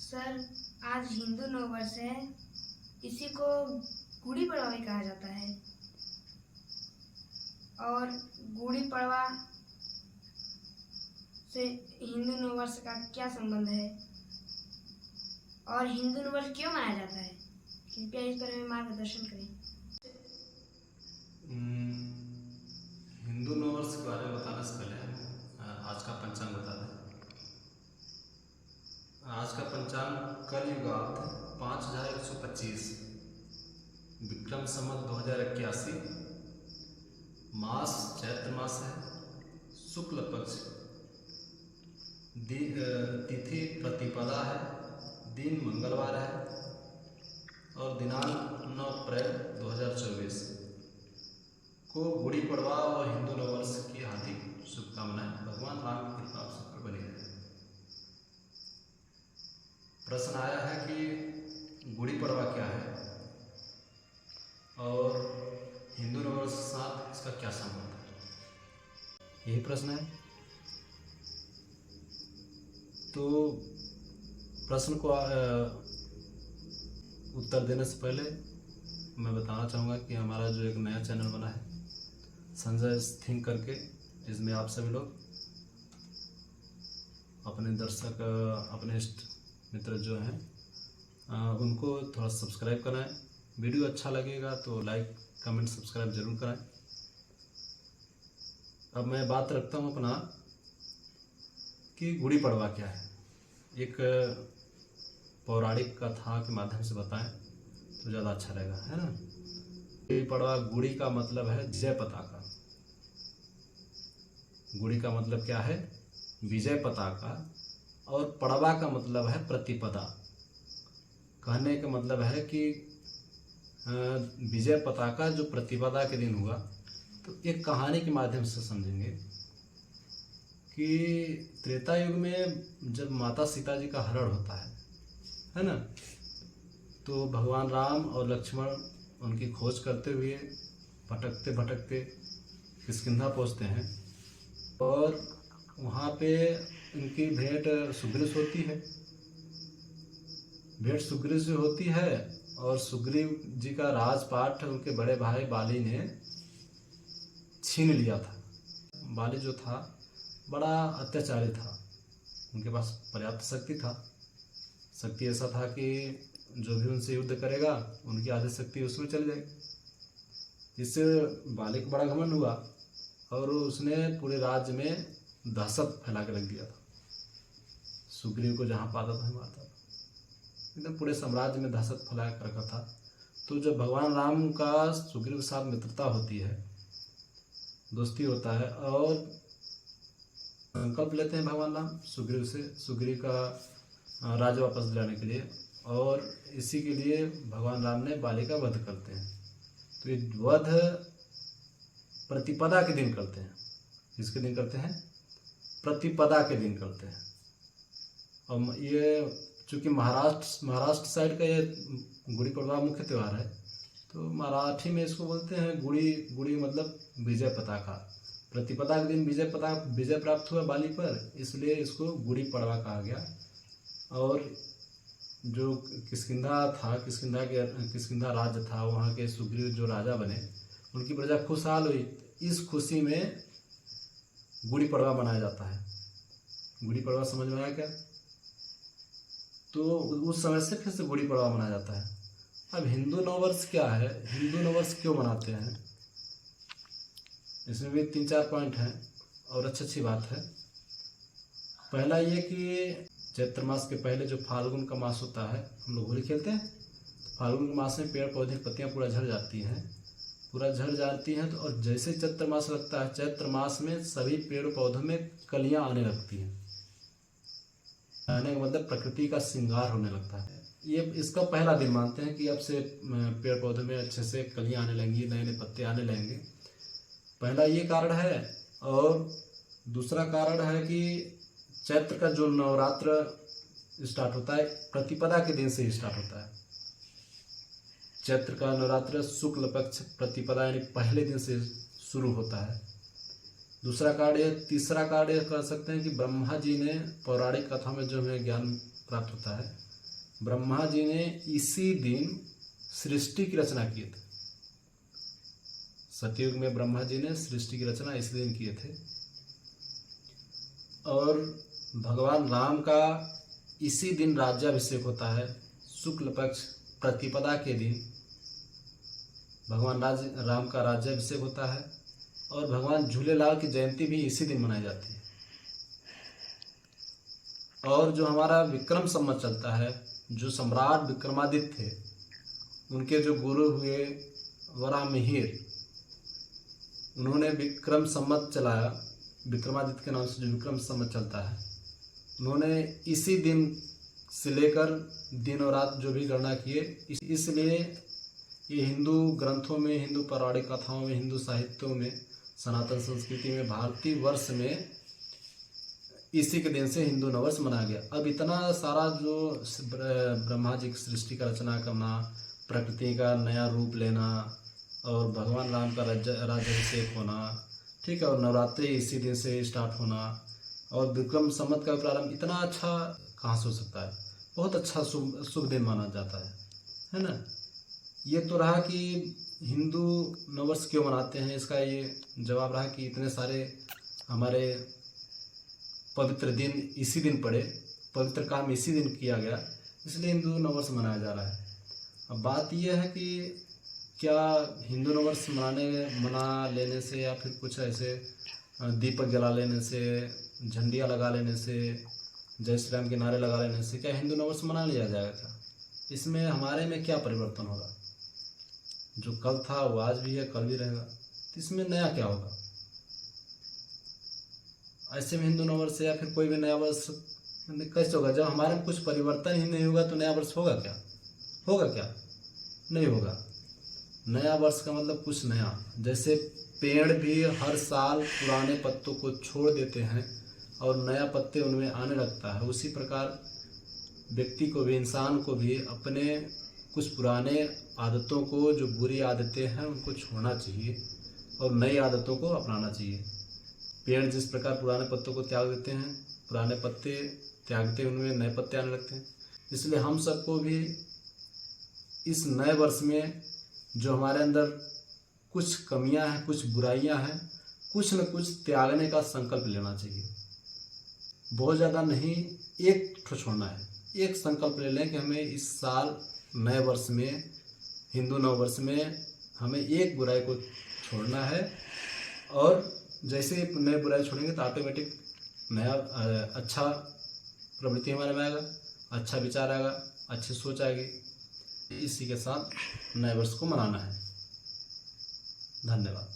Sir, आज हिंदू नववर्ष है। इसी को गुड़ी पड़वा भी कहा जाता है। और गुड़ी पड़वा से हिंदू नववर्ष का क्या संबंध है और हिंदू नववर्ष क्यों मनाया जाता है, कृपया इस पर हमें मार्गदर्शन करें। हिंदू नववर्ष के बारे में बताने से पहले हम आज का पंचांग बता दें। आज का पंचांग कलयुगाब्द 5125 विक्रम संवत 2081, मास चैत्र मास है, शुक्ल पक्ष, तिथि प्रतिपदा है, दिन मंगलवार है और दिनांक 9 अप्रैल 2024 को गुड़ी पड़वा और हिंदू नववर्ष की हार्दिक शुभकामनाएं। भगवान राम की कृपा आप सब पर बनी रहे। प्रश्न आया है कि गुड़ी पड़वा क्या है और हिंदू नववर्ष के साथ इसका क्या संबंध है, यही प्रश्न है। तो प्रश्न को उत्तर देने से पहले मैं बताना चाहूँगा कि हमारा जो एक नया चैनल बना है संजय थिंक करके, जिसमें आप सभी लोग अपने दर्शक, अपने इष्ट मित्र जो हैं उनको थोड़ा सब्सक्राइब कराएं। वीडियो अच्छा लगेगा तो लाइक कमेंट सब्सक्राइब जरूर कराएं। अब मैं बात रखता हूँ अपना कि गुड़ी पड़वा क्या है। एक पौराणिक कथा के माध्यम से बताएं तो ज़्यादा अच्छा रहेगा, है ना। गुड़ी पड़वा, गुड़ी का मतलब है विजय पताका। गुड़ी का मतलब क्या है? विजय पताका। और पड़वा का मतलब है प्रतिपदा। कहने का मतलब है कि विजय पताका जो प्रतिपदा के दिन हुआ, तो एक कहानी के माध्यम से समझेंगे कि त्रेता युग में जब माता सीता जी का हरण होता है ना, तो भगवान राम और लक्ष्मण उनकी खोज करते हुए भटकते भटकते किष्किंधा पहुँचते हैं और वहाँ पे उनकी भेंट सुग्रीव से होती है। भेंट सुग्रीव से होती है और सुग्रीव जी का राजपाट उनके बड़े भाई बाली ने छीन लिया था। बाली जो था बड़ा अत्याचारी था, उनके पास पर्याप्त शक्ति था। शक्ति ऐसा था कि जो भी उनसे युद्ध करेगा उनकी आधी शक्ति उसमें चली जाएगी। जिससे बाली को बड़ा घमंड हुआ और उसने पूरे राज्य में दहशत फैला के रख दिया था। सुग्रीव को जहाँ पाता था मारता था, एकदम पूरे साम्राज्य में दहशत फैला कर रखा था। तो जब भगवान राम का सुग्रीव के साथ मित्रता होती है, दोस्ती होता है और संकल्प लेते हैं भगवान राम सुग्रीव से, सुग्रीव का राज्य वापस दिलाने के लिए, और इसी के लिए भगवान राम ने बाली का वध करते हैं। तो ये वध प्रतिपदा के दिन करते हैं। किसके दिन करते हैं? प्रतिपदा के दिन करते हैं। और ये चूँकि महाराष्ट्र साइड का ये गुड़ी पड़वा मुख्य त्यौहार है, तो मराठी में इसको बोलते हैं गुड़ी। गुड़ी मतलब विजय पताका। प्रतिपदा के दिन विजय प्राप्त हुआ बाली पर, इसलिए इसको गुड़ी पड़वा कहा गया। और जो किष्किंधा था, किष्किंधा राज्य था, वहाँ के सुग्रीव जो राजा बने, उनकी प्रजा खुशहाल हुई। इस खुशी में गुड़ी पड़वा मनाया जाता है। गुड़ी पड़वा समझ में आया क्या? तो उस समय से फिर से गुड़ी पड़वा मनाया जाता है। अब हिंदू नववर्ष क्या है, हिंदू नववर्ष क्यों मनाते हैं, इसमें भी 3-4 पॉइंट हैं और अच्छी बात है। पहला ये कि चैत्र मास के पहले जो फाल्गुन का मास होता है, हम लोग होली खेलते हैं, तो फाल्गुन के मास में पेड़ पौधे पत्तियां पूरा झड़ जाती हैं, तो और जैसे चैत्र मास लगता है, चैत्र मास में सभी पेड़ पौधों में कलियां आने लगती हैं। आने का मतलब प्रकृति का श्रृंगार होने लगता है। ये इसका पहला दिन मानते हैं कि अब से पेड़ पौधों में अच्छे से कलियां आने लगेंगी, नए नए पत्ते आने लगेंगे। पहला ये कारण है। और दूसरा कारण है कि चैत्र का जो नवरात्र स्टार्ट होता है, प्रतिपदा के दिन से ही स्टार्ट होता है। चैत्र का नवरात्र शुक्ल पक्ष प्रतिपदा यानी पहले दिन से शुरू होता है। दूसरा कार्य, तीसरा कार्य कह सकते हैं कि ब्रह्मा जी ने पौराणिक कथा में जो हमें ज्ञान प्राप्त होता है ब्रह्मा जी ने इसी दिन सृष्टि की रचना किए थे। सतयुग में ब्रह्मा जी ने सृष्टि की रचना इसी दिन किए थे। और भगवान राम का इसी दिन राज्याभिषेक होता है। शुक्ल पक्ष प्रतिपदा के दिन भगवान राम का राज्याभिषेक होता है। और भगवान झूलेलाल की जयंती भी इसी दिन मनाई जाती है। और जो हमारा विक्रम संवत चलता है, जो सम्राट विक्रमादित्य थे, उनके जो गुरु हुए वराहमिहिर, उन्होंने विक्रम संवत चलाया। विक्रमादित्य के नाम से जो विक्रम संवत चलता है, उन्होंने इसी दिन से लेकर दिन और रात जो भी गणना किए, इसलिए ये हिंदू ग्रंथों में, हिंदू पौराणिक कथाओं में, हिंदू साहित्यों में, सनातन संस्कृति में, भारतीय वर्ष में इसी के दिन से हिंदू नववर्ष मनाया गया। अब इतना सारा जो ब्रह्मा जी की सृष्टि का रचना करना, प्रकृति का नया रूप लेना और भगवान राम का राज्याभिषेक होना, ठीक है, और नवरात्रि इसी दिन से स्टार्ट होना और विक्रम संवत का प्रारंभ, इतना अच्छा कहाँ से हो सकता है। बहुत अच्छा शुभ दिन माना जाता है ना। ये तो रहा कि हिंदू नववर्ष क्यों मनाते हैं, इसका ये जवाब रहा कि इतने सारे हमारे पवित्र दिन इसी दिन पड़े, पवित्र काम इसी दिन किया गया, इसलिए हिंदू नववर्ष मनाया जा रहा है। अब बात यह है कि क्या हिंदू नववर्ष मना लेने से या फिर कुछ ऐसे दीपक जला लेने से, झंडियाँ लगा लेने से, जय श्री राम के नारे लगा लेने से क्या हिंदू नववर्ष मना लिया जाएगा क्या? इसमें हमारे में क्या परिवर्तन होगा? जो कल था वो आज भी है, कल भी रहेगा, तो इसमें नया क्या होगा? ऐसे में हिंदू नववर्ष या फिर कोई भी नया वर्ष कैसे होगा? जब हमारे में कुछ परिवर्तन ही नहीं होगा तो नया वर्ष होगा क्या? होगा क्या? नहीं होगा। नया वर्ष का मतलब कुछ नया। जैसे पेड़ भी हर साल पुराने पत्तों को छोड़ देते हैं और नया पत्ते उनमें आने लगता है, उसी प्रकार व्यक्ति को भी, इंसान को भी अपने कुछ पुराने आदतों को, जो बुरी आदतें हैं, उनको छोड़ना चाहिए और नई आदतों को अपनाना चाहिए। पेड़ जिस प्रकार पुराने पत्तों को त्याग देते हैं, पुराने पत्ते त्यागते उनमें नए पत्ते आने लगते हैं, इसलिए हम सबको भी इस नए वर्ष में जो हमारे अंदर कुछ कमियां हैं, कुछ बुराइयां हैं, कुछ न कुछ त्यागने का संकल्प लेना चाहिए। बहुत ज़्यादा नहीं, एक छोड़ना है। एक संकल्प ले लें कि हमें इस साल नए वर्ष में, हिंदू नव वर्ष में, हमें एक बुराई को छोड़ना है। और जैसे ही नए बुराई छोड़ेंगे तो ऑटोमेटिक नया अच्छा प्रवृत्ति हमारे में आएगा, अच्छा विचार आएगा, अच्छी सोच आएगी। इसी के साथ नए वर्ष को मनाना है। धन्यवाद।